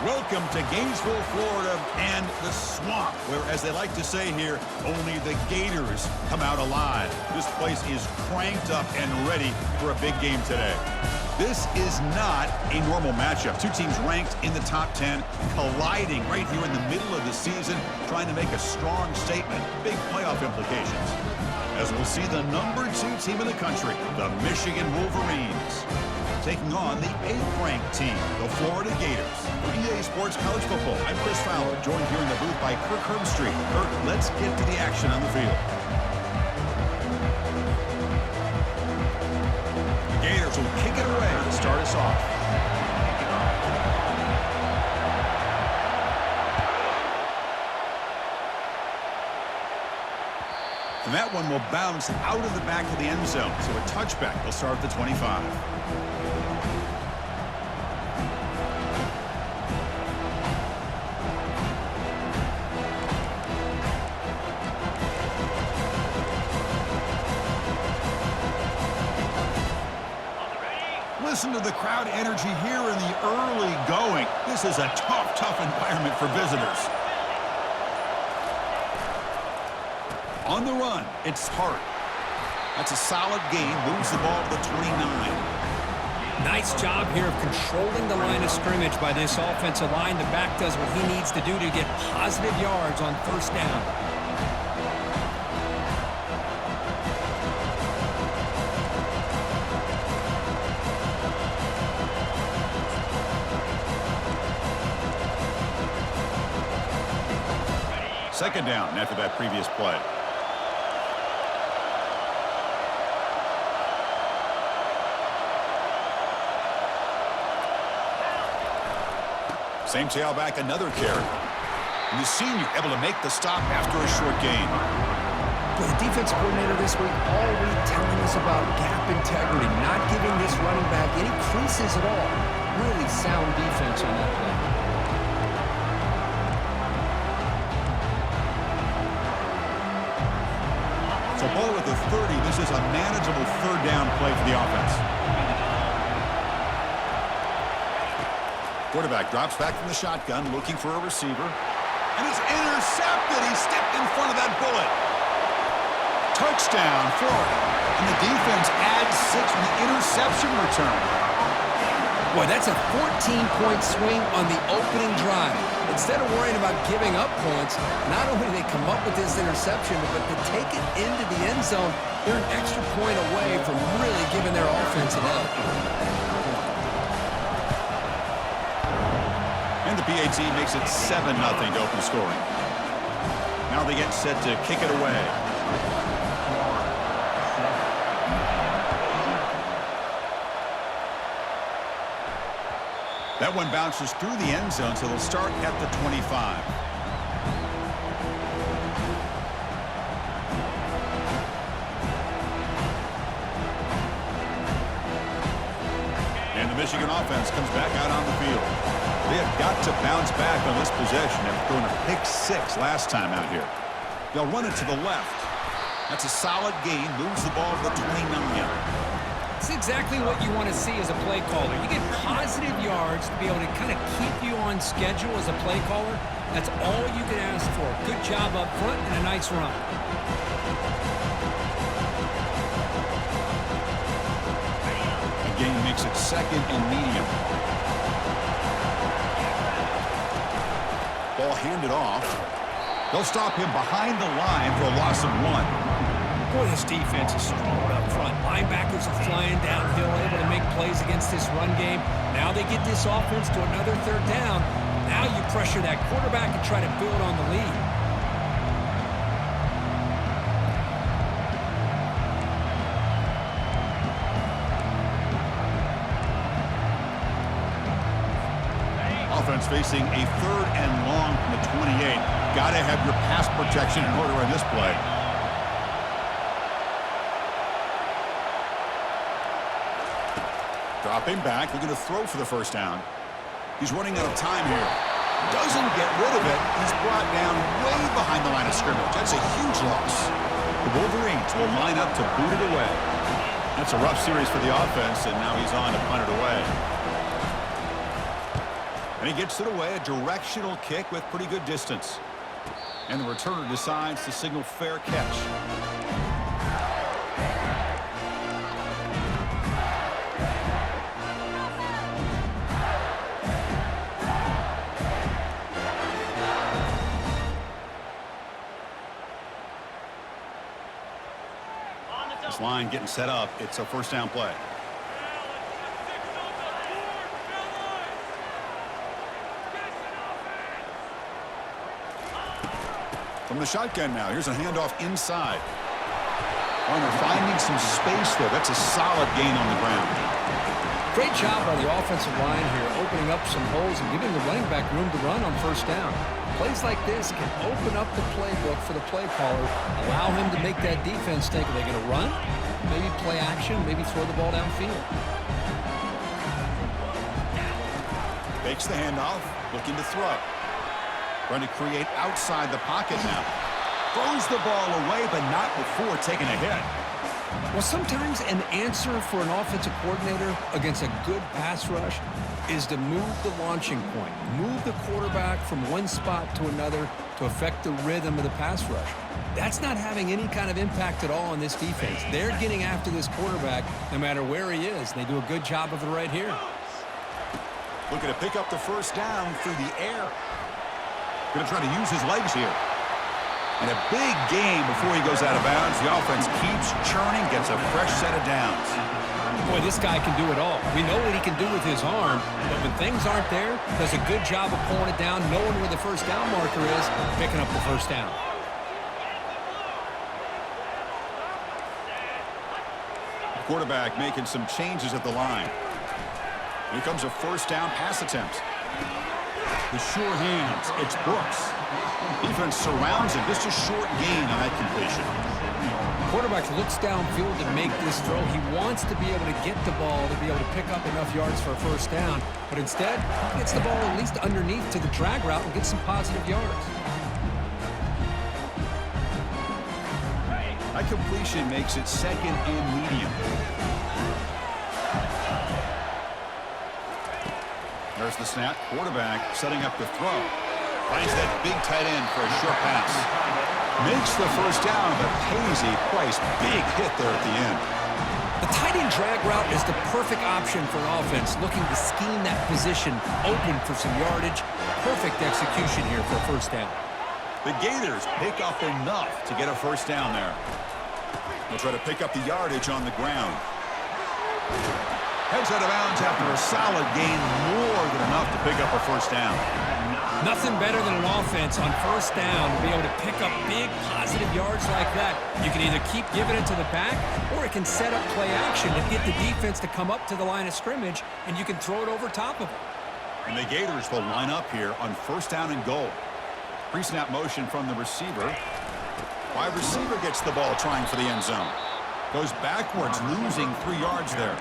Welcome to Gainesville, Florida, and the swamp, where, as they like to say here, only the Gators come out alive. This place is cranked up and ready for a big game today. This is not a normal matchup. Two teams ranked in the top 10, colliding right here in the middle of the season, trying to make a strong statement, big playoff implications. As we'll see the number 2 team in the country, the Michigan Wolverines, taking on the 8th-ranked team, the Florida Gators. For EA Sports College Football, I'm Chris Fowler, joined here in the booth by Kirk Herbstreit. Kirk, let's get to the action on the field. The Gators will kick it away to start us off. And that one will bounce out of the back of the end zone, so a touchback will start at the 25. Listen to the crowd energy here in the early going. This is a tough environment for visitors. On the run, it's Hart. That's a solid gain. Moves the ball to the 29. Nice job here of controlling the line of scrimmage by this offensive line. The back does what he needs to do to get positive yards on first down. Second down after that previous play. Same tailback, another carry. And the senior able to make the stop after a short gain. Well, the defense coordinator this week already telling us about gap integrity, not giving this running back any creases at all. Really sound defense on that play. So ball at the 30. This is a manageable third down play for the offense. Quarterback drops back from the shotgun, looking for a receiver. And it's intercepted. He stepped in front of that bullet. Touchdown, Florida. And the defense adds 6 with the interception return. Boy, that's a 14-point swing on the opening drive. Instead of worrying about giving up points, not only do they come up with this interception, but to take it into the end zone, they're an extra point away from really giving their offense an edge. And the PAT makes it 7-0 to open scoring. Now they get set to kick it away. That one bounces through the end zone, so they'll start at the 25. And the Michigan offense comes back out on the field. They have got to bounce back on this possession after throwing a pick 6 last time out here. They'll run it to the left. That's a solid gain. Moves the ball to the 29. It's exactly what you want to see as a play caller. You get positive yards to be able to kind of keep you on schedule as a play caller. That's all you can ask for. Good job up front and a nice run. Again, makes it 2nd and medium. Ball handed off. They'll stop him behind the line for a loss of 1. Boy, this defense is strong up front. Linebackers are flying downhill, able to make plays against this run game. Now they get this offense to another third down. Now you pressure that quarterback and try to build on the lead. Offense facing a 3rd and long from the 28. Got to have your pass protection in order in this play. Dropping back, looking to throw for the first down. He's running out of time here. Doesn't get rid of it. He's brought down way behind the line of scrimmage. That's a huge loss. The Wolverines will line up to boot it away. That's a rough series for the offense, and now he's on to punt it away. And he gets it away, a directional kick with pretty good distance. And the returner decides to signal fair catch. This line getting set up. It's a first down play. From the shotgun now, here's a handoff inside. Oh, and they're finding some space there. That's a solid gain on the ground. Great job by the offensive line here, opening up some holes and giving the running back room to run on first down. Plays like this can open up the playbook for the play caller, allow him to make that defense think, are they going to run? Maybe play action, maybe throw the ball downfield. Fakes the handoff, looking to throw. Trying to create outside the pocket now. Throws the ball away, but not before taking a hit. Well, sometimes an answer for an offensive coordinator against a good pass rush is to move the launching point, move the quarterback from one spot to another to affect the rhythm of the pass rush. That's not having any kind of impact at all on this defense. They're getting after this quarterback no matter where he is. They do a good job of it right here. Looking to pick up the first down through the air. Going to try to use his legs here. And a big gain before he goes out of bounds. The offense keeps churning, gets a fresh set of downs. Boy, this guy can do it all. We know what he can do with his arm, but when things aren't there, does a good job of pulling it down, knowing where the first down marker is, picking up the first down. The quarterback making some changes at the line. Here comes a first down pass attempt. The sure hands, it's Brooks. Defense surrounds him, just a short gain on that completion. Quarterback looks downfield to make this throw. He wants to be able to get the ball to be able to pick up enough yards for a first down, but instead, he gets the ball at least underneath to the drag route and gets some positive yards. That completion makes it second and medium. There's the snap. Quarterback setting up the throw. Finds that big tight end for a short pass. Makes the first down, but pays a price. Big hit there at the end. The tight end drag route is the perfect option for an offense looking to scheme that position open for some yardage. Perfect execution here for a first down. The Gators pick up enough to get a first down there. They'll try to pick up the yardage on the ground. Heads out of bounds after a solid gain, more than enough to pick up a first down. Nothing better than an offense on first down to be able to pick up big positive yards like that. You can either keep giving it to the back, or it can set up play action to get the defense to come up to the line of scrimmage, and you can throw it over top of it. And the Gators will line up here on first down and goal. Pre-snap motion from the receiver. Wide receiver gets the ball trying for the end zone. Goes backwards, losing 3 yards there.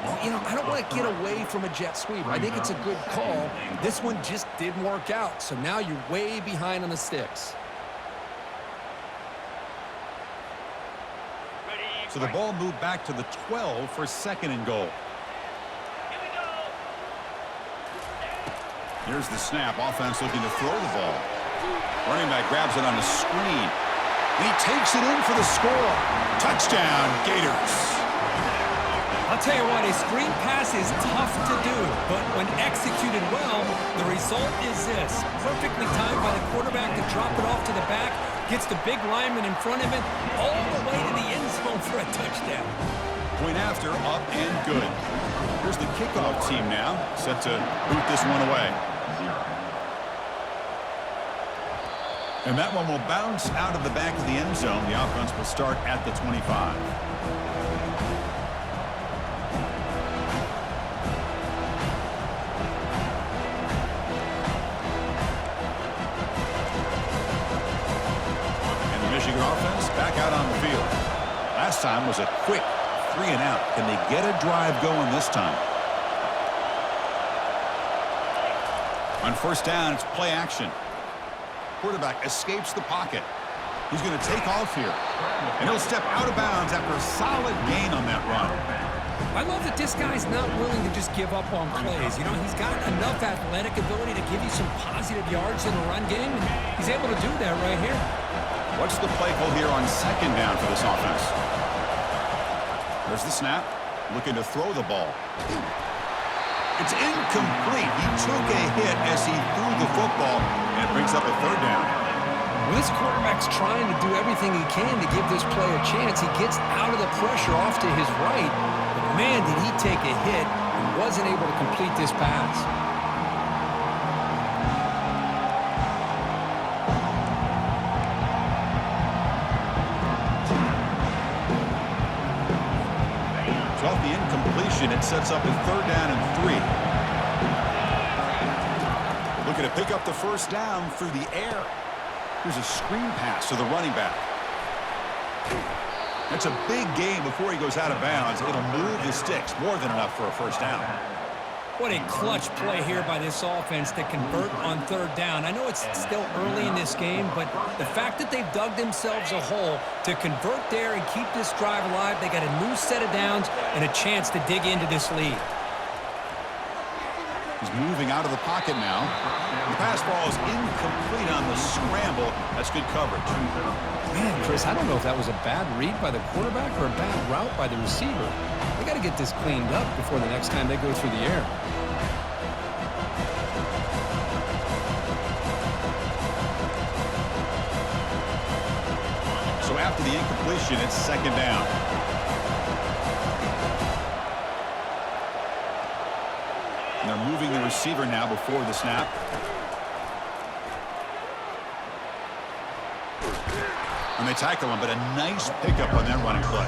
Well, you know, I don't want to get away from a jet sweep. I think it's a good call. This one just didn't work out, so now you're way behind on the sticks. So the ball moved back to the 12 for second and goal. Here's the snap. Offense looking to throw the ball. Running back grabs it on a screen. And he takes it in for the score. Touchdown, Gators. I'll tell you what, a screen pass is tough to do, but when executed well, the result is this. Perfectly timed by the quarterback to drop it off to the back, gets the big lineman in front of it, all the way to the end zone for a touchdown. Point after, up and good. Here's the kickoff team now, set to boot this one away. And that one will bounce out of the back of the end zone. The offense will start at the 25. Michigan offense back out on the field. Last time was a quick 3 and out. Can they get a drive going this time? On first down, it's play action. Quarterback escapes the pocket. He's going to take off here. And he'll step out of bounds after a solid gain on that run. I love that this guy's not willing to just give up on plays. You know, he's got enough athletic ability to give you some positive yards in the run game, and he's able to do that right here. What's the play call here on second down for this offense? There's the snap. Looking to throw the ball. It's incomplete. He took a hit as he threw the football, and it brings up a third down. Well, this quarterback's trying to do everything he can to give this play a chance. He gets out of the pressure off to his right. But man, did he take a hit and wasn't able to complete this pass. 12th, the incompletion. It sets up a third down and 3. Looking to pick up the first down through the air. Here's a screen pass to the running back. That's a big gain before he goes out of bounds. It'll move the sticks, more than enough for a first down. What a clutch play here by this offense to convert on third down. I know it's still early in this game, but the fact that they've dug themselves a hole to convert there and keep this drive alive, they got a new set of downs and a chance to dig into this lead. He's moving out of the pocket now. The pass ball is incomplete on the scramble. That's good coverage. Man, Chris, I don't know if that was a bad read by the quarterback or a bad route by the receiver. They got to get this cleaned up before the next time they go through the air. So after the incompletion, it's second down. And they're moving the receiver now before the snap. And they tackle him, but a nice pickup on that running play.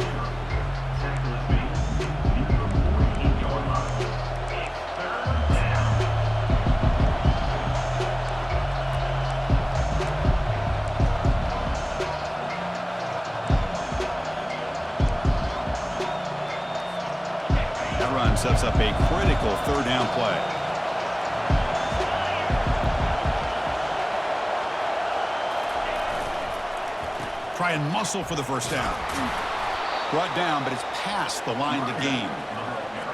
That run sets up a critical third down play. Try and muscle for the first down. Brought down, but it's past the line to gain.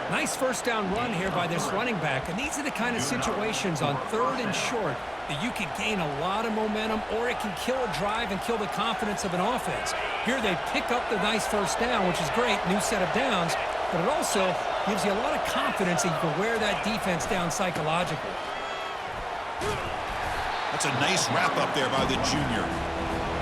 Nice first down run here by this running back, and these are the kind of situations on third and short that you can gain a lot of momentum, or it can kill a drive and kill the confidence of an offense. Here they pick up the nice first down, which is great, new set of downs, but it also gives you a lot of confidence that you can wear that defense down psychologically. That's a nice wrap up there by the junior.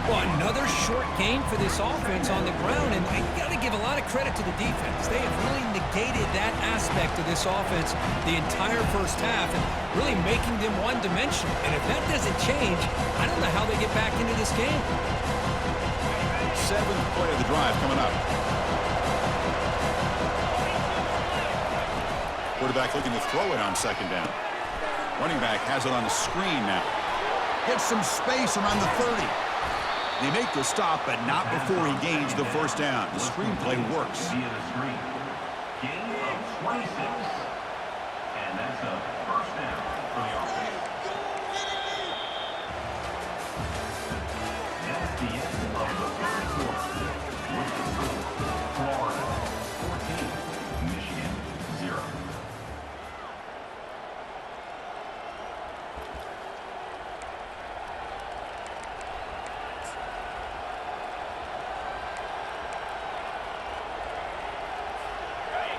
Well, another short game for this offense on the ground, and you got to give a lot of credit to the defense. They have really negated that aspect of this offense the entire first half and really making them one-dimensional. And if that doesn't change, I don't know how they get back into this game. 7th play of the drive coming up. Quarterback looking to throw it on second down. Running back has it on the screen now. Gets some space around the 30. They make the stop, but not before he gains the first down. The screenplay works. Gain of 26, and that's a first down for the offense. That's the end of the third quarter. With the score, Florida 14, Michigan 0.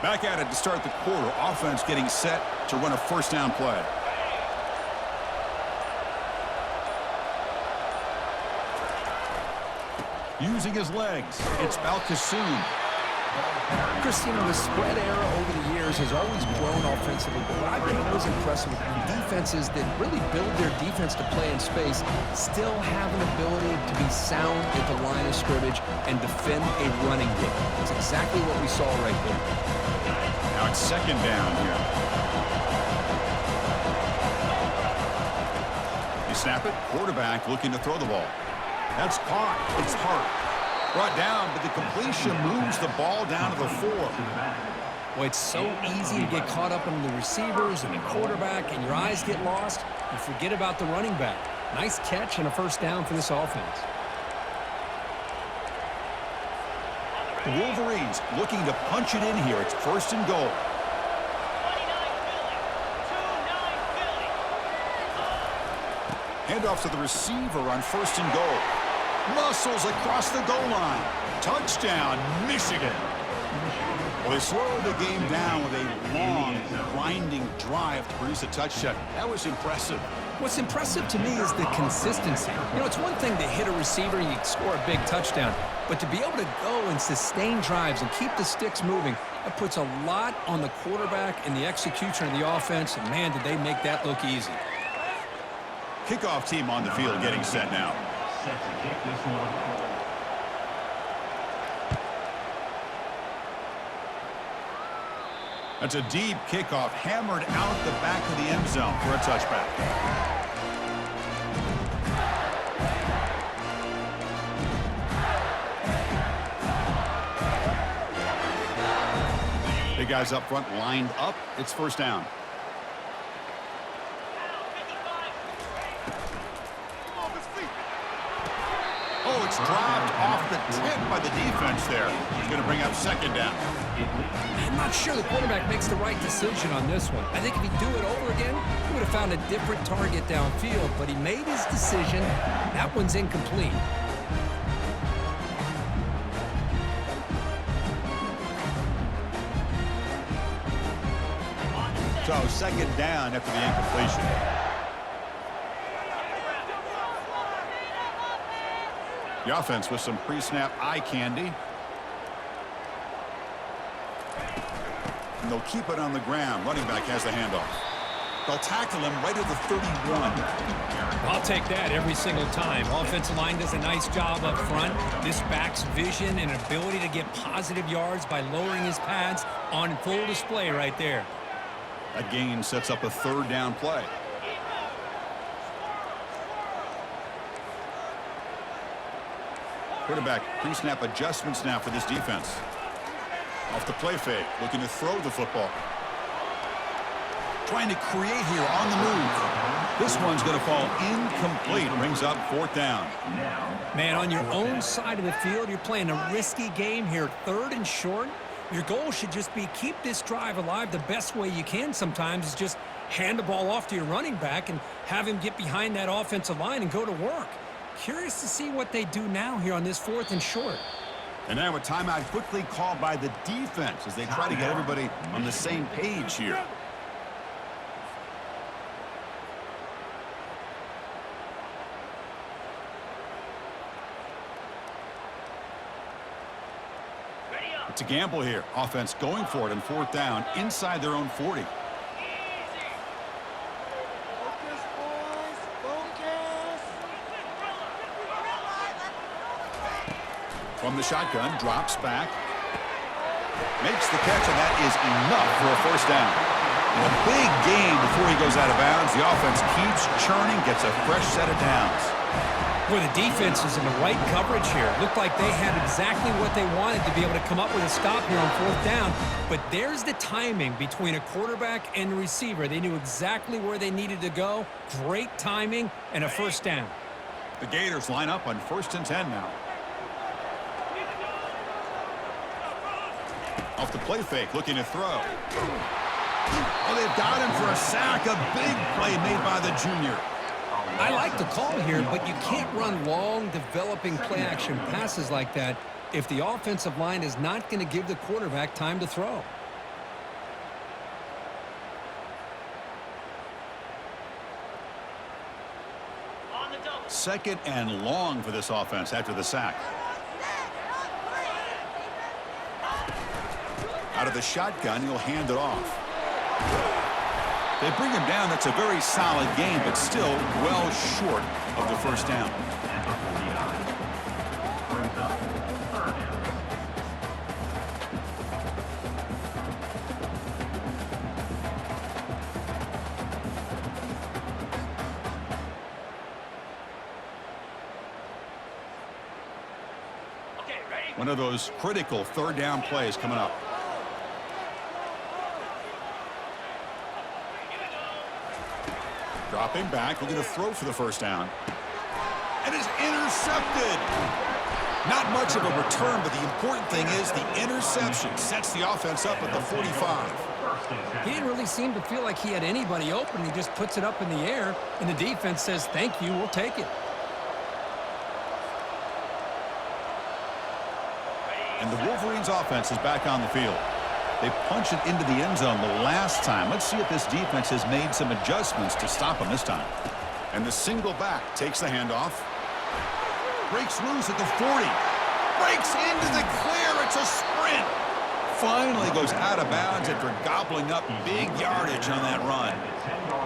Back at it to start the quarter. Offense getting set to run a first down play. Using his legs, it's Balkasoon. Christina, the spread era over the years has always grown offensively, but what I've been always impressed with defenses that really build their defense to play in space still have an ability to be sound at the line of scrimmage and defend a running game. It's exactly what we saw right there. Now it's second down here. You snap it, quarterback looking to throw the ball. That's caught. It's Hart. Brought down, but the completion moves the ball down to the 4. Well, it's so easy to get caught up in the receivers and the quarterback, and your eyes get lost. You forget about the running back. Nice catch and a first down for this offense. The Wolverines looking to punch it in here. It's first and goal. Handoff to the receiver on first and goal. Muscles across the goal line. Touchdown, Michigan. Well, they slowed the game down with a long, grinding drive to produce a touchdown. That was impressive. What's impressive to me is the consistency. You know, it's one thing to hit a receiver and you score a big touchdown, but to be able to go and sustain drives and keep the sticks moving, that puts a lot on the quarterback and the execution of the offense, and man, did they make that look easy. Kickoff team on the field getting set now. Set to kick this one. That's a deep kickoff, hammered out the back of the end zone for a touchback. Big guys up front lined up. It's first down. Oh, it's dropped off the tip by the defense there. He's going to bring up second down. I'm not sure the quarterback makes the right decision on this one. I think if he'd do it over again, he would have found a different target downfield, but he made his decision. That one's incomplete. So second down after the incompletion. The offense with some pre-snap eye candy. And they'll keep it on the ground. Running back has the handoff. They'll tackle him right at the 31. I'll take that every single time. Offensive line does a nice job up front. This back's vision and ability to get positive yards by lowering his pads on full display right there. That gain sets up a third down play. Quarterback pre-snap adjustments now for this defense. Off the play fake, looking to throw the football. Trying to create here on the move. This one's going to fall incomplete. Brings up fourth down. Man, on your own side of the field, you're playing a risky game here. Third and short. Your goal should just be keep this drive alive. The best way you can sometimes is just hand the ball off to your running back and have him get behind that offensive line and go to work. Curious to see what they do now here on this fourth and short. And now a timeout quickly called by the defense as they try to get everybody on the same page here. It's a gamble here. Offense going for it on fourth down inside their own 40. From the shotgun, drops back. Makes the catch, and that is enough for a first down. And a big gain before he goes out of bounds. The offense keeps churning, gets a fresh set of downs. Boy, the defense is in the right coverage here. Looked like they had exactly what they wanted to be able to come up with a stop here on fourth down. But there's the timing between a quarterback and the receiver. They knew exactly where they needed to go. Great timing and a first down. The Gators line up on 1st and 10 now. Off the play fake, looking to throw. Oh, they've got him for a sack. A big play made by the junior. I like the call here, but you can't run long, developing play-action passes like that if the offensive line is not going to give the quarterback time to throw. Second and long for this offense after the sack. Out of the shotgun, he'll hand it off. They bring him down. That's a very solid game, but still well short of the first down. One of those critical third down plays coming up. Dropping back, looking to throw for the first down. And it's intercepted. Not much of a return, but the important thing is the interception sets the offense up at the 45. He didn't really seem to feel like he had anybody open. He just puts it up in the air, and the defense says, thank you, we'll take it. And the Wolverines offense is back on the field. They punched it into the end zone the last time. Let's see if this defense has made some adjustments to stop them this time. And the single back takes the handoff. Breaks loose at the 40. Breaks into the clear. It's a sprint. Finally goes out of bounds after gobbling up big yardage on that run.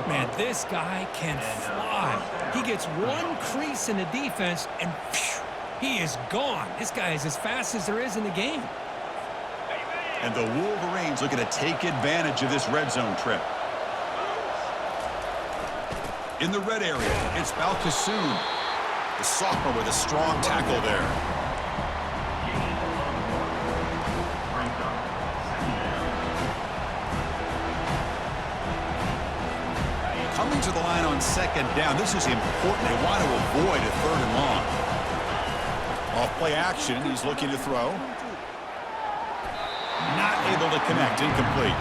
Man, this guy can fly. He gets one crease in the defense, and phew, he is gone. This guy is as fast as there is in the game. And the Wolverines looking to take advantage of this red zone trip. In the red area, it's Balkasoon. The sophomore with a strong tackle there. Coming to the line on second down. This is important. They want to avoid a third and long. Off play action. He's looking to throw. Not able to connect. Incomplete.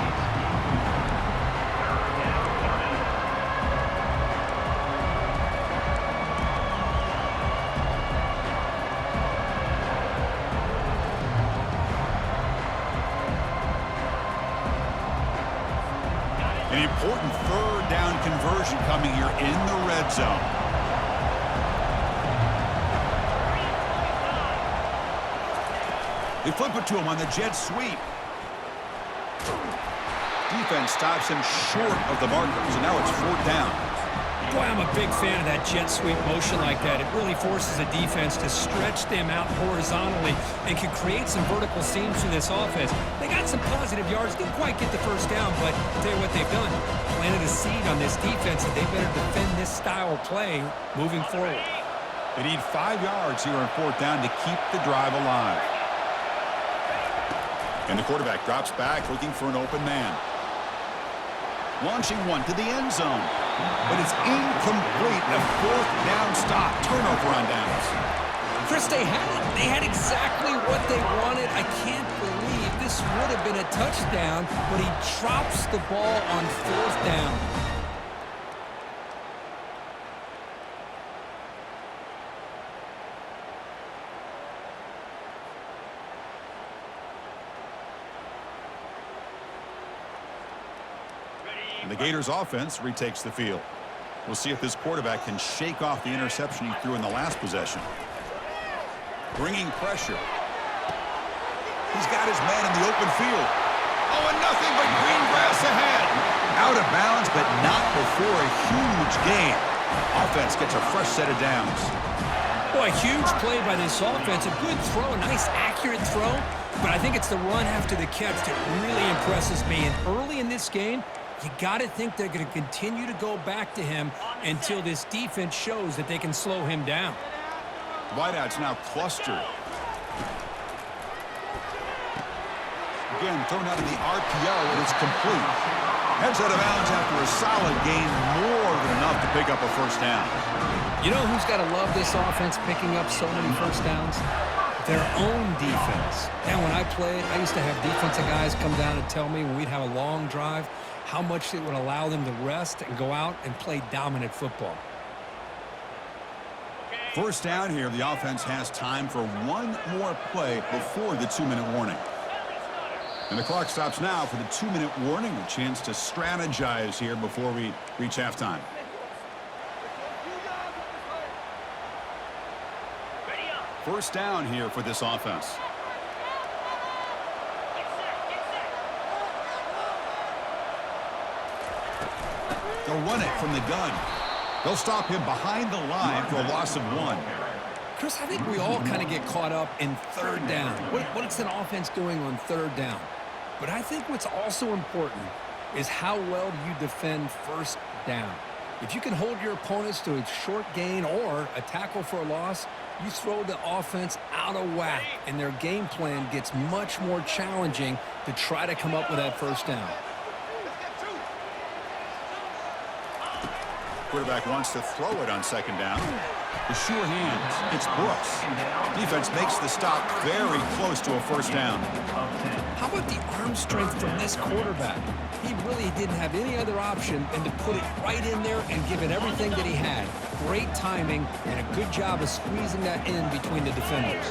An important third down conversion coming here in the red zone. They flip it to him on the jet sweep. Defense stops him short of the marker, so now it's fourth down. Boy, I'm a big fan of that jet sweep motion like that. It really forces the defense to stretch them out horizontally and can create some vertical seams through this offense. They got some positive yards, didn't quite get the first down, but I'll tell you what they've done. Planted a seed on this defense, and they better defend this style of play moving forward. They need 5 yards here on fourth down to keep the drive alive. And the quarterback drops back looking for an open man. Launching one to the end zone. But it's incomplete. A fourth down stop. Turnover on downs. Chris, they had exactly what they wanted. I can't believe this would have been a touchdown, but he drops the ball on fourth down. And the Gators offense retakes the field. We'll see if this quarterback can shake off the interception he threw in the last possession. Bringing pressure. He's got his man in the open field. Oh, and nothing but green grass ahead. Out of bounds, but not before a huge gain. Offense gets a fresh set of downs. Boy, huge play by this offense. A good throw, a nice accurate throw. But I think it's the run after the catch that really impresses me. And early in this game, you got to think they're going to continue to go back to him until this defense shows that they can slow him down. Wideouts now clustered. Again, thrown out of the RPO, and it's complete. Heads out of bounds after a solid gain, more than enough to pick up a first down. You know who's got to love this offense picking up so many first downs? Their own defense. And when I played, I used to have defensive guys come down and tell me when we'd have a long drive how much it would allow them to rest and go out and play dominant football. First down here, the offense has time for one more play before the 2-minute warning. And the clock stops now for the 2-minute warning, a chance to strategize here before we reach halftime. First down here for this offense. They'll run it from the gun. They'll stop him behind the line for a loss of 1. Chris, I think we all kind of get caught up in third down. What's an offense doing on third down? But I think what's also important is how well do you defend first down. If you can hold your opponents to a short gain or a tackle for a loss, you throw the offense out of whack, and their game plan gets much more challenging to try to come up with that first down. Quarterback wants to throw it on second down. The sure hands. It's Brooks. Defense makes the stop very close to a first down. How about the arm strength from this quarterback? He really didn't have any other option than to put it right in there and give it everything that he had. Great timing and a good job of squeezing that in between the defenders.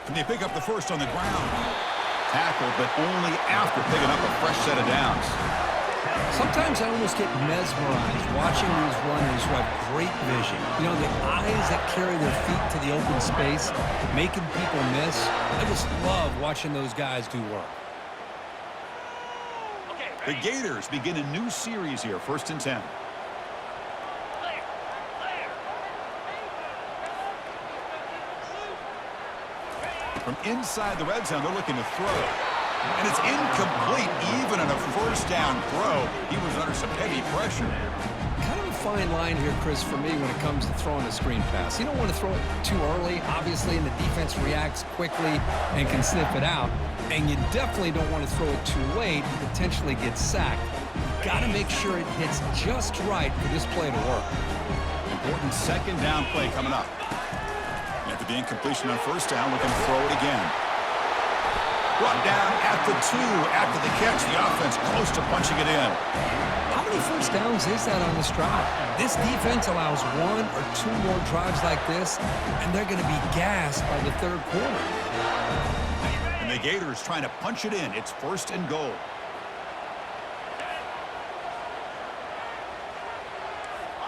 And they pick up the first on the ground. Tackled, but only after picking up a fresh set of downs. Sometimes I almost get mesmerized watching these runners who have great vision. You know, the eyes that carry their feet to the open space, making people miss. I just love watching those guys do work. The Gators begin a new series here, 1st and 10. From inside the red zone, they're looking to throw. And it's incomplete, even on a first down throw. He was under some heavy pressure. Kind of a fine line here, Chris, for me when it comes to throwing a screen pass. You don't want to throw it too early, obviously, and the defense reacts quickly and can sniff it out. And you definitely don't want to throw it too late and potentially get sacked. You got to make sure it hits just right for this play to work. Important second down play coming up. After the incompletion on first down, we can throw it again. Brought down at the 2 after the catch. The offense close to punching it in. How many first downs is that on this drive? This defense allows 1 or 2 more drives like this, and they're going to be gassed by the 3rd quarter. And the Gators trying to punch it in. It's 1st and goal.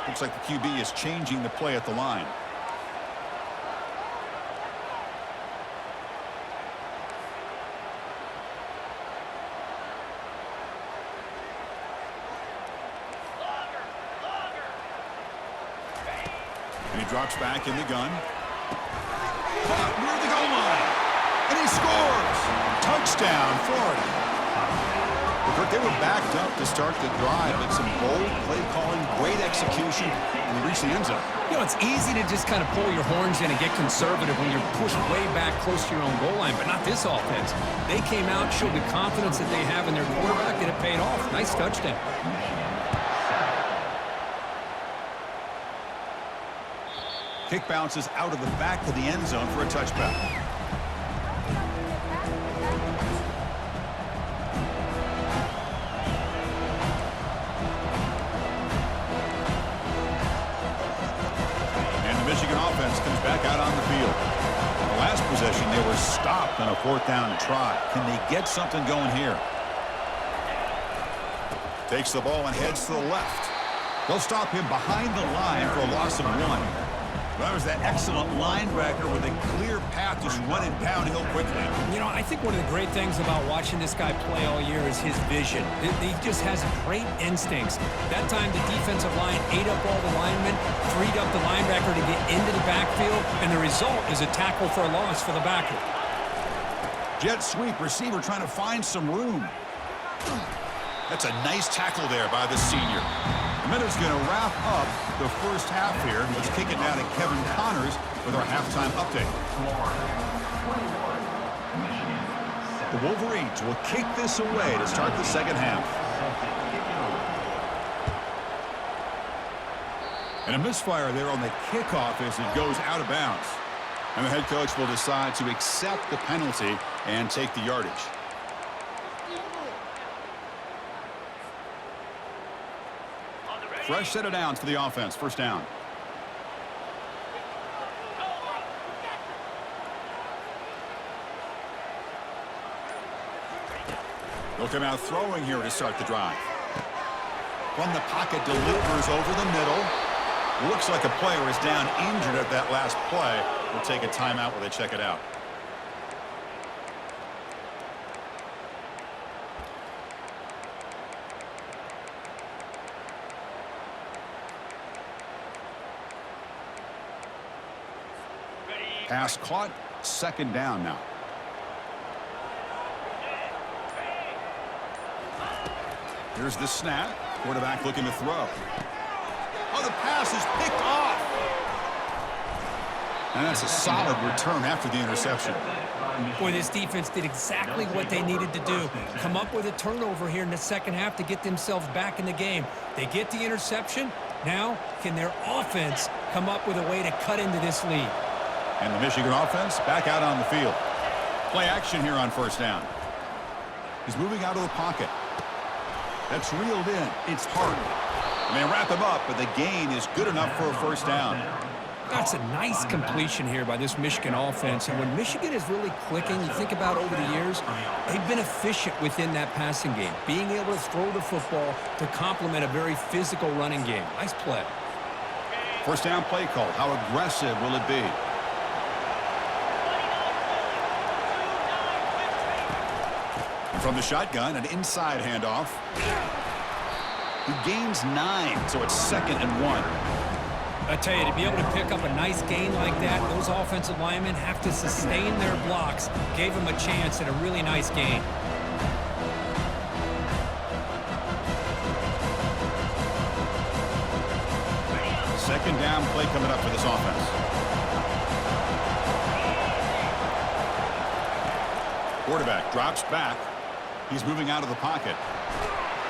Looks like the QB is changing the play at the line. And he drops back in the gun. Caught near the goal line. And he scores. Touchdown, Florida. But they were backed up to start the drive, but some bold play calling, great execution, and we reach the end zone. You know, it's easy to just kind of pull your horns in and get conservative when you're pushed way back close to your own goal line, but not this offense. They came out, showed the confidence that they have in their quarterback, and it paid off. Nice touchdown. Kick bounces out of the back of the end zone for a touchback. And the Michigan offense comes back out on the field. The last possession, they were stopped on a 4th down try. Can they get something going here? Takes the ball and heads to the left. They'll stop him behind the line for a loss of 1. That was that excellent linebacker with a clear path just running downhill quickly. You know, I think one of the great things about watching this guy play all year is his vision. He just has great instincts. That time, the defensive line ate up all the linemen, freed up the linebacker to get into the backfield, and the result is a tackle for a loss for the backer. Jet sweep, receiver trying to find some room. That's a nice tackle there by the senior. The Minutes going to wrap up the first half here. Let's kick it now to Kevin Connors with our halftime update. The Wolverines will kick this away to start the second half. And a misfire there on the kickoff as it goes out of bounds. And the head coach will decide to accept the penalty and take the yardage. Fresh set of downs for the offense. First down. They'll come out throwing here to start the drive. From the pocket, delivers over the middle. Looks like a player is down injured at that last play. We'll take a timeout while they check it out. Pass caught, second down now. Here's the snap. Quarterback looking to throw. Oh, the pass is picked off. And that's a solid return after the interception. Boy, this defense did exactly what they needed to do. Come up with a turnover here in the second half to get themselves back in the game. They get the interception. Now, can their offense come up with a way to cut into this lead? And the Michigan offense back out on the field. Play action here on first down. He's moving out of the pocket. That's reeled in. It's hard. And they wrap him up, but the gain is good enough for a first down. That's a nice completion here by this Michigan offense. And when Michigan is really clicking, you think about over the years, they've been efficient within that passing game, being able to throw the football to complement a very physical running game. Nice play. First down play call. How aggressive will it be? And from the shotgun, an inside handoff. He gains 9, so it's 2nd and 1. I tell you, to be able to pick up a nice gain like that, those offensive linemen have to sustain their blocks. Gave them a chance at a really nice gain. Second down play coming up for this offense. Quarterback drops back. He's moving out of the pocket.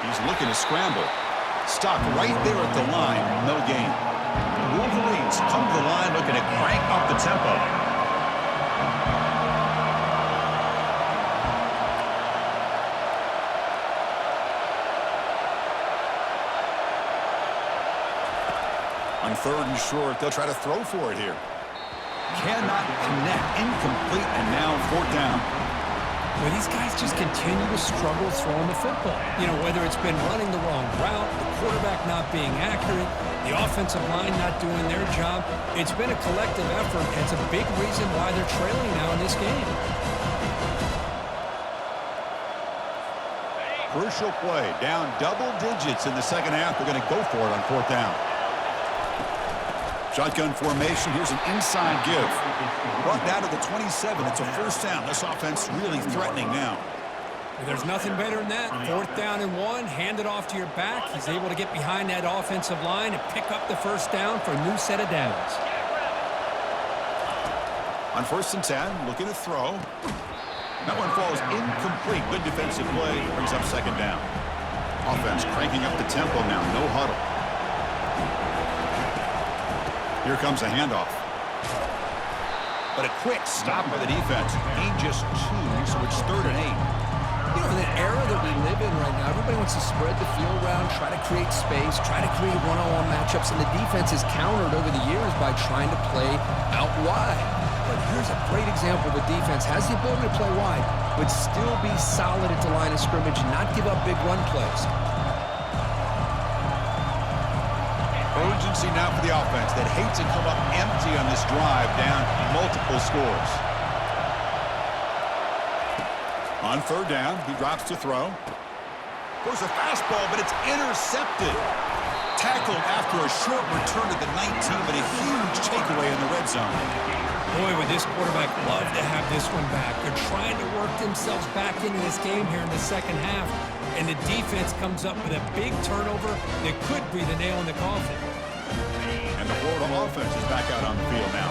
He's looking to scramble. Stopped right there at the line. No gain. The Wolverines come to the line looking to crank up the tempo. On 3rd and short, they'll try to throw for it here. Cannot connect. Incomplete, and now 4th down. Well, these guys just continue to struggle throwing the football. You know, whether it's been running the wrong route, the quarterback not being accurate, the offensive line not doing their job. It's been a collective effort, and it's a big reason why they're trailing now in this game. Crucial play. Down double digits in the second half. They're going to go for it on 4th down. Shotgun formation. Here's an inside give. Brought down to the 27. It's a first down. This offense really threatening now. There's nothing better than that. 4th down and 1. Hand it off to your back. He's able to get behind that offensive line and pick up the first down for a new set of downs. On 1st and 10, looking to throw. That one falls incomplete. Good defensive play. Brings up 2nd down. Offense cranking up the tempo now. No huddle. Here comes a handoff. But a quick stop by the defense. Gain just 2, so it's 3rd and 8. You know, in the era that we live in right now, everybody wants to spread the field around, try to create space, try to create one-on-one matchups, and the defense is countered over the years by trying to play out wide. But here's a great example of a defense has the ability to play wide, but still be solid at the line of scrimmage and not give up big run plays. Urgency now for the offense that hates to come up empty on this drive, down multiple scores. On 3rd down, he drops to throw. Throws a fastball, but it's intercepted. Tackled after a short return to the 19, but a huge takeaway in the red zone. Boy, would this quarterback love to have this one back. They're trying to work themselves back into this game here in the second half, and the defense comes up with a big turnover that could be the nail in the coffin. And the Florida offense is back out on the field now.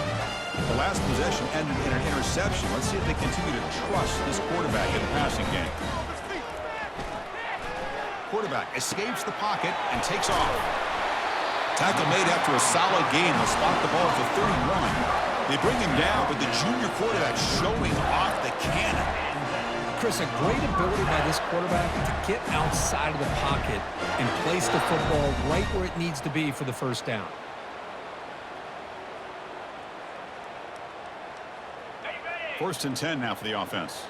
The last possession ended in an interception. Let's see if they continue to trust this quarterback in the passing game. Quarterback escapes the pocket and takes off. Tackle made after a solid gain. They'll spot the ball for 31. They bring him down, but the junior quarterback showing off the cannon. Chris, a great ability by this quarterback to get outside of the pocket and place the football right where it needs to be for the first down. First and 10 now for the offense.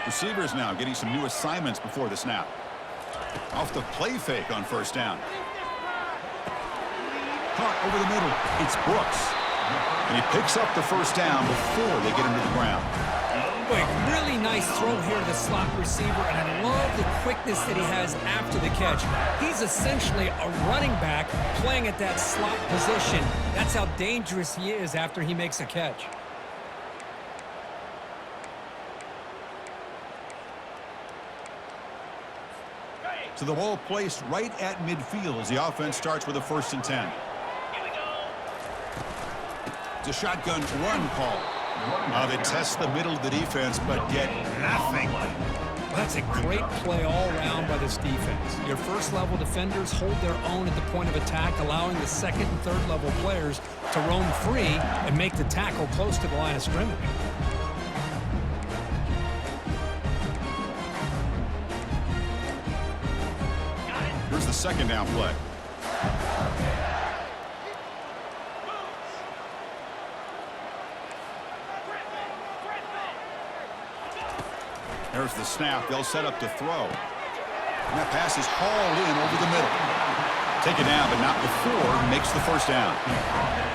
Receivers now getting some new assignments before the snap. Off the play fake on first down. Caught over the middle. It's Brooks. And he picks up the first down before they get him to the ground. Boy, really nice throw here to the slot receiver, and I love the quickness that he has after the catch. He's essentially a running back playing at that slot position. That's how dangerous he is after he makes a catch. So the ball placed right at midfield as the offense starts with a 1st and 10. It's a shotgun run call. They test the middle of the defense, but get nothing. Well, that's a great play all around by this defense. Your first-level defenders hold their own at the point of attack, allowing the second and third-level players to roam free and make the tackle close to the line of scrimmage. Here's the 2nd down play. There's the snap. They'll set up to throw. And that pass is hauled in over the middle. Taken down, but not before he makes the 1st down.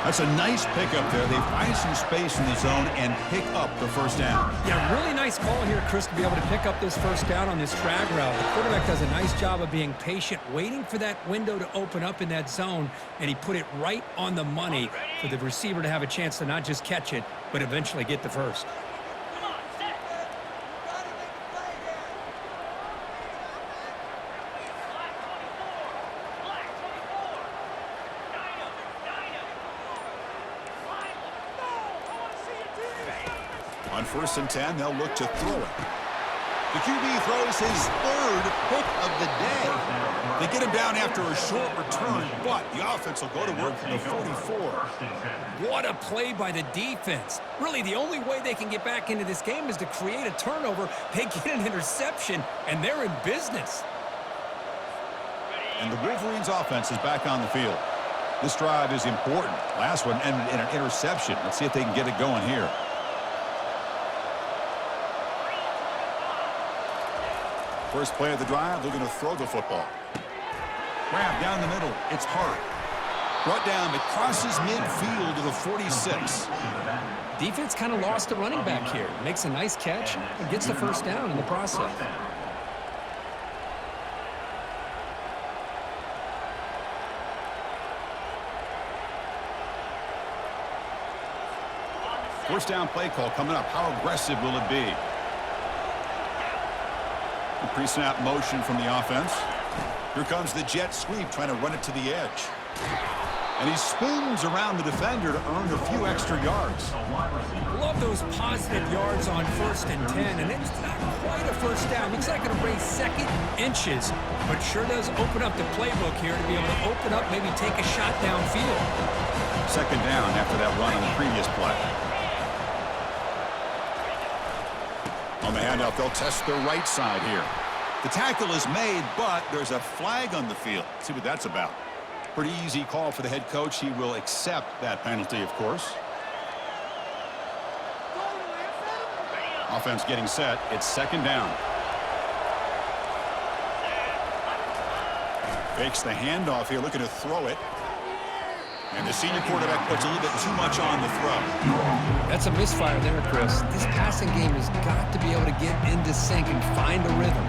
That's a nice pickup there. They find some space in the zone and pick up the 1st down. Yeah, really nice call here, Chris, to be able to pick up this 1st down on this drag route. The quarterback does a nice job of being patient, waiting for that window to open up in that zone, and he put it right on the money for the receiver to have a chance to not just catch it, but eventually get the 1st. On 1st and 10, they'll look to throw it. The QB throws his 3rd pick of the day. They get him down after a short return, but the offense will go to work from the 44. What a play by the defense. Really, the only way they can get back into this game is to create a turnover. They get an interception, and they're in business. And the Wolverines' offense is back on the field. This drive is important. Last one ended in an interception. Let's see if they can get it going here. First play of the drive, they're going to throw the football. Grab down the middle. It's Hart. Brought down. It crosses midfield to the 46. Defense kind of lost the running back here. Makes a nice catch and gets the 1st down in the process. First down play call coming up. How aggressive will it be? Pre-snap motion from the offense. Here comes the jet sweep, trying to run it to the edge. And he spins around the defender to earn a few extra yards. Love those positive yards on 1st and 10, and it's not quite a 1st down. Looks like it'll bring 2nd inches, but sure does open up the playbook here to be able to open up, maybe take a shot downfield. 2nd down after that run on the previous play. On the handoff, they'll test their right side here. The tackle is made, but there's a flag on the field. Let's see what that's about. Pretty easy call for the head coach. He will accept that penalty, of course. Offense getting set. It's 2nd down. Fakes the handoff here, looking to throw it. And the senior quarterback puts a little bit too much on the throw. That's a misfire there, Chris. This passing game has got to be able to get into sync and find a rhythm.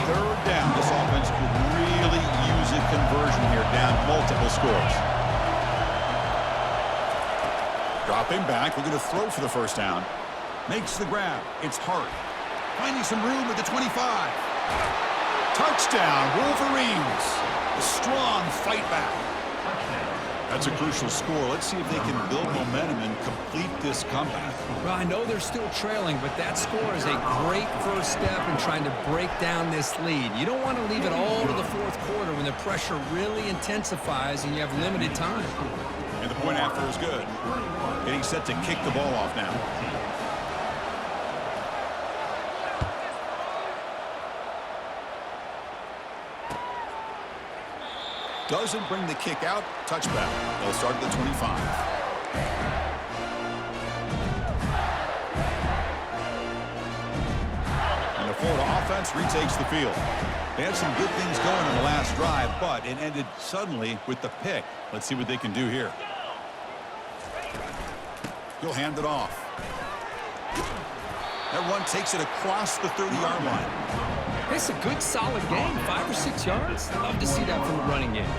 Third down. This offense could really use a conversion here, down multiple scores. Dropping back. We're going to throw for the 1st down. Makes the grab. It's Hart. Finding some room at the 25. Touchdown, Wolverines. A strong fight back. That's a crucial score. Let's see if they can build momentum and complete this comeback. Well, I know they're still trailing, but that score is a great 1st step in trying to break down this lead. You don't want to leave it all to the 4th quarter when the pressure really intensifies and you have limited time. And the point after is good. Getting set to kick the ball off now. Doesn't bring the kick out. Touchback. They'll start at the 25. And the Florida offense retakes the field. They had some good things going in the last drive, but it ended suddenly with the pick. Let's see what they can do here. He'll hand it off. That run takes it across the 30-yard line. It's a good, solid game. 5 or 6 yards. Love to see that from the running game.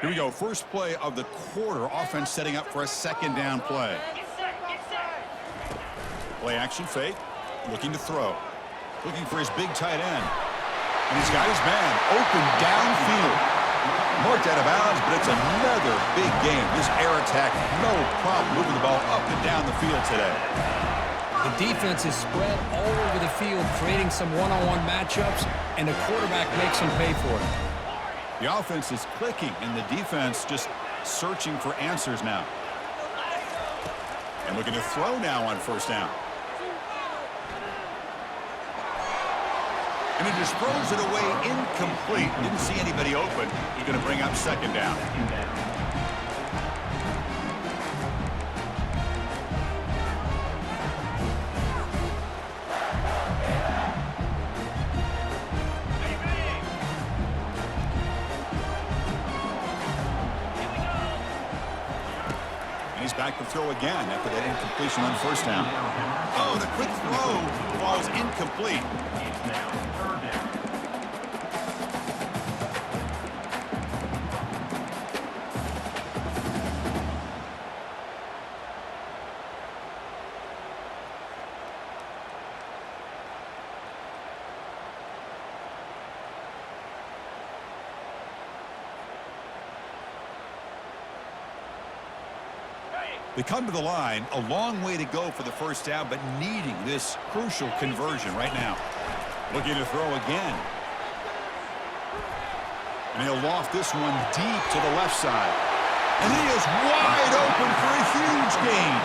Here we go. First play of the quarter. Offense setting up for a second down play. Play action fake. Looking to throw. Looking for his big tight end. And he's got his man open downfield. Marked out of bounds, but it's another big game. This air attack, no problem moving the ball up and down the field today. The defense is spread all over the field, creating some one-on-one matchups, and the quarterback makes them pay for it. The offense is clicking, and the defense just searching for answers now. And looking to throw now on first down. And he just throws it away incomplete. Didn't see anybody open. He's going to bring up second down. And he's back to throw again after that incompletion on first down. Oh, the quick throw falls incomplete. They come to the line, a long way to go for the first down, but needing this crucial conversion right now. Looking to throw again. And he'll loft this one deep to the left side. And he is wide open for a huge gain.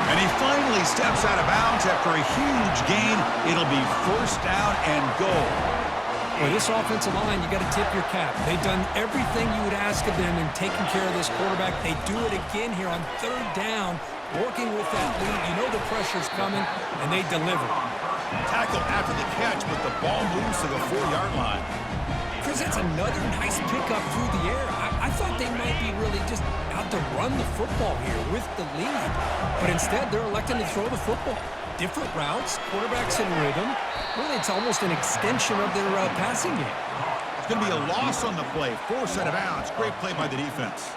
And he finally steps out of bounds after a huge gain. It'll be first down and goal. Well, this offensive line, you got to tip your cap. They've done everything you would ask of them in taking care of this quarterback. They do it again here on third down, working with that lead. You know the pressure's coming, and they deliver. Tackle after the catch, but the ball moves to the 4-yard line. Chris, that's another nice pickup through the air. I thought they might be really just out to run the football here with the lead. But instead, they're electing to throw the football. Different routes, quarterbacks in rhythm. Really, it's almost an extension of their passing game. It's going to be a loss on the play. Forced out of bounds. Great play by the defense.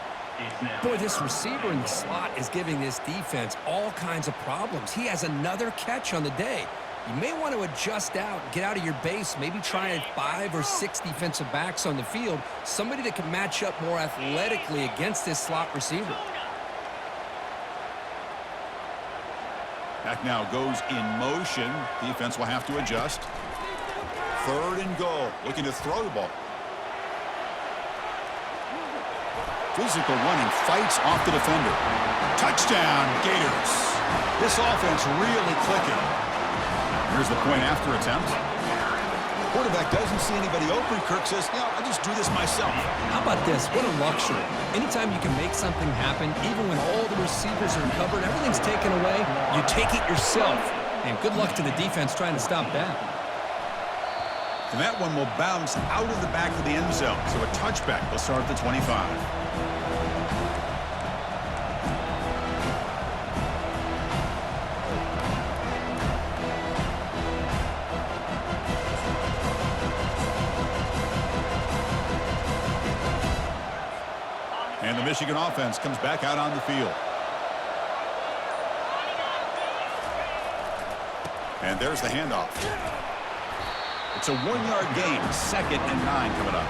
Boy, this receiver in the slot is giving this defense all kinds of problems. He has another catch on the day. You may want to adjust out, get out of your base, maybe try 5 or 6 defensive backs on the field, somebody that can match up more athletically against this slot receiver. Back now goes in motion. Defense will have to adjust. Third and goal. Looking to throw the ball. Physical running. Fights off the defender. Touchdown, Gators. This offense really clicking. Here's the point after attempt. Quarterback doesn't see anybody open. Kirk says, yeah, I'll just do this myself. How about this? What a luxury. Anytime you can make something happen, even when all the receivers are covered, everything's taken away, you take it yourself. And good luck to the defense trying to stop that. And that one will bounce out of the back of the end zone. So a touchback. They'll start at the 25. And the Michigan offense comes back out on the field. And there's the handoff. It's a 1-yard gain, 2nd and 9 coming up.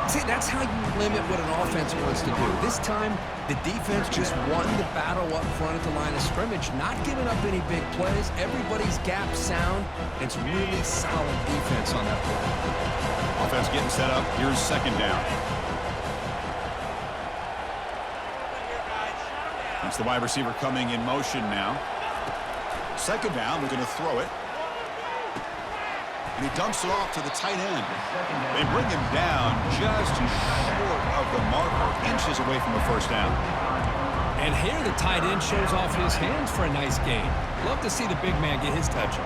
See, that's how you limit what an offense wants to do. This time, the defense just won the battle up front at the line of scrimmage, not giving up any big plays. Everybody's gap sound. It's really solid defense on that play. Offense getting set up. Here's 2nd down. It's the wide receiver coming in motion now. 2nd down, we're going to throw it. And he dumps it off to the tight end. They bring him down just short of the marker, inches away from the first down. And here the tight end shows off his hands for a nice gain. Love to see the big man get his touches.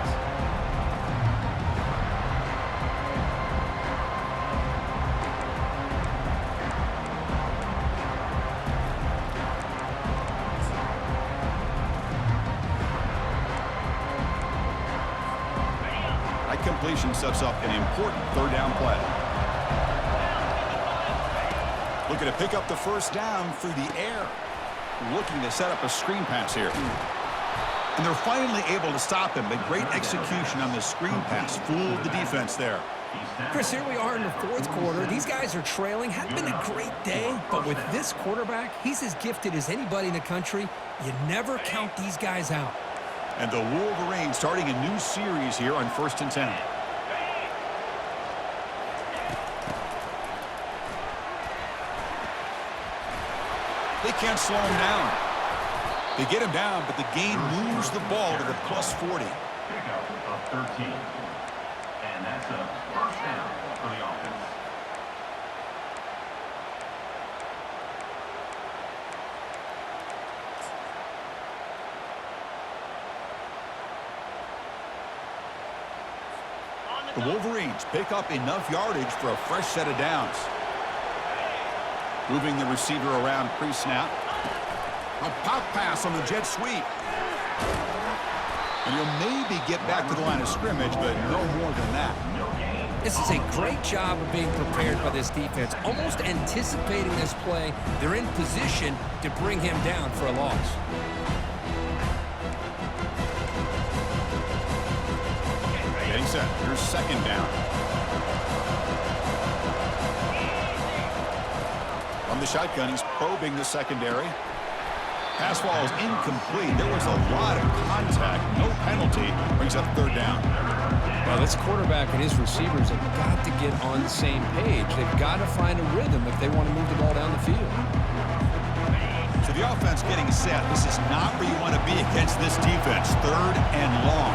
Completion sets up an important 3rd down play. Looking to pick up the first down through the air. Looking to set up a screen pass here. And they're finally able to stop him. But great execution on the screen pass. Fooled the defense there. Chris, here we are in the fourth quarter. These guys are trailing. Hadn't been a great day, but with this quarterback, he's as gifted as anybody in the country. You never count these guys out. And the Wolverines starting a new series here on 1st and 10. They can't slow him down. They get him down, but the game moves the ball to the +40. Pickup of 13. And that's a first down for the offense. The Wolverines pick up enough yardage for a fresh set of downs. Moving the receiver around pre-snap. A pop pass on the jet sweep. And he'll maybe get back to the line of scrimmage, but no more than that. This is a great job of being prepared by this defense, almost anticipating this play. They're in position to bring him down for a loss. Getting set. Here's second down. From the shotgun, he's probing the secondary. Pass ball is incomplete. There was a lot of contact. No penalty. Brings up third down. Well, this quarterback and his receivers have got to get on the same page. They've got to find a rhythm if they want to move the ball down the field. So the offense getting set. This is not where you want to be against this defense. Third and long.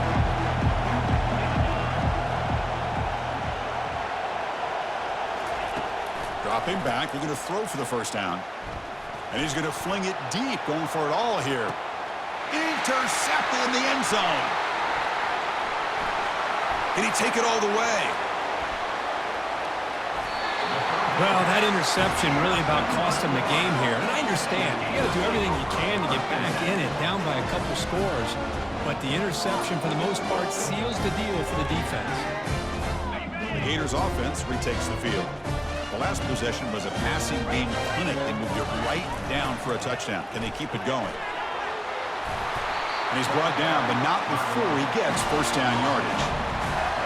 Dropping back. They're going to throw for the first down. And he's going to fling it deep, going for it all here. Intercepted in the end zone. Can he take it all the way? Well, that interception really about cost him the game here. And I understand. You got to do everything you can to get back in it, down by a couple scores. But the interception, for the most part, seals the deal for the defense. The Gators offense retakes the field. The last possession was a passing game clinic. They moved it right down for a touchdown. Can they keep it going? And he's brought down, but not before he gets first down yardage.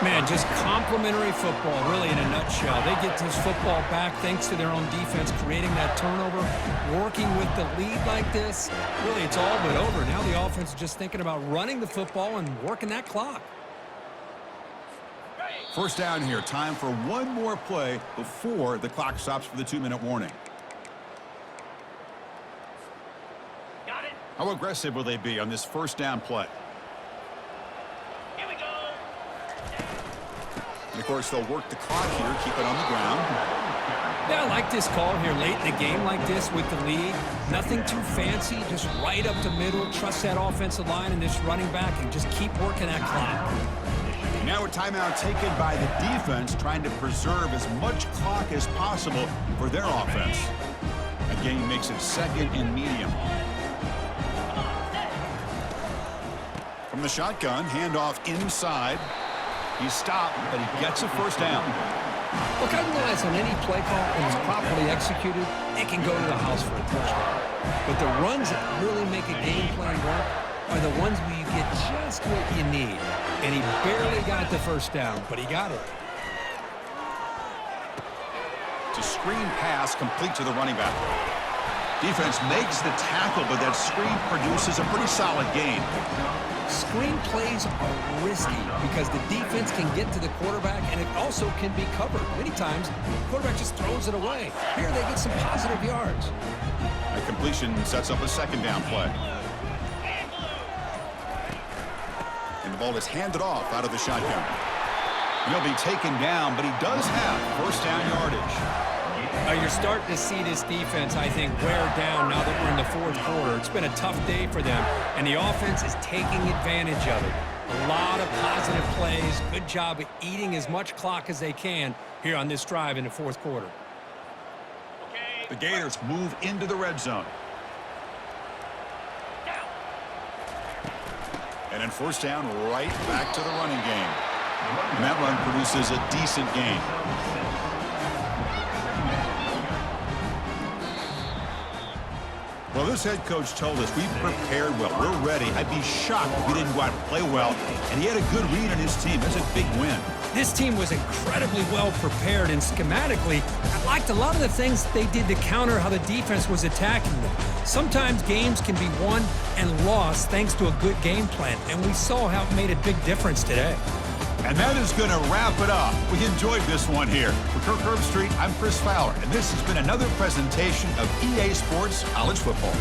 Man, just complimentary football, really, in a nutshell. They get this football back thanks to their own defense, creating that turnover, working with the lead like this. Really, it's all but over. Now the offense is just thinking about running the football and working that clock. First down here. Time for one more play before the clock stops for the 2-minute warning. Got it. How aggressive will they be on this first down play? Here we go. And, of course, they'll work the clock here, keep it on the ground. Yeah, I like this call here late in the game like this with the lead. Nothing too fancy, just right up the middle. Trust that offensive line and this running back and just keep working that clock. Now a timeout taken by the defense, trying to preserve as much clock as possible for their offense. Again, he makes it second and medium. From the shotgun, handoff inside. He's stopped, but he gets a first down. Look, I realize on any play call, when it's properly executed, it can go to the house for a touchdown. But the runs that really make a game plan work are the ones where you get just what you need. And he barely got the first down, but he got it. It's a screen pass complete to the running back. Defense makes the tackle, but that screen produces a pretty solid gain. Screen plays are risky because the defense can get to the quarterback, and it also can be covered. Many times, the quarterback just throws it away. Here they get some positive yards. A completion sets up a second down play. And the ball is handed off out of the shotgun. He'll be taken down, but he does have first down yardage. You're starting to see this defense, I think, wear down now that we're in the fourth quarter. It's been a tough day for them, and the offense is taking advantage of it. A lot of positive plays. Good job of eating as much clock as they can here on this drive in the fourth quarter. The Gators move into the red zone. And then first down, right back to the running game. And that run produces a decent gain. this head coach told us we prepared well. We're ready. I'd be shocked if we didn't go out and play well. And he had a good read on his team. That's a big win. This team was incredibly well prepared, and schematically, I liked a lot of the things they did to counter how the defense was attacking them. Sometimes games can be won and lost thanks to a good game plan, and we saw how it made a big difference today. And that is going to wrap it up. We enjoyed this one here. For Kirk Herbstreit, I'm Chris Fowler, and this has been another presentation of EA Sports College Football.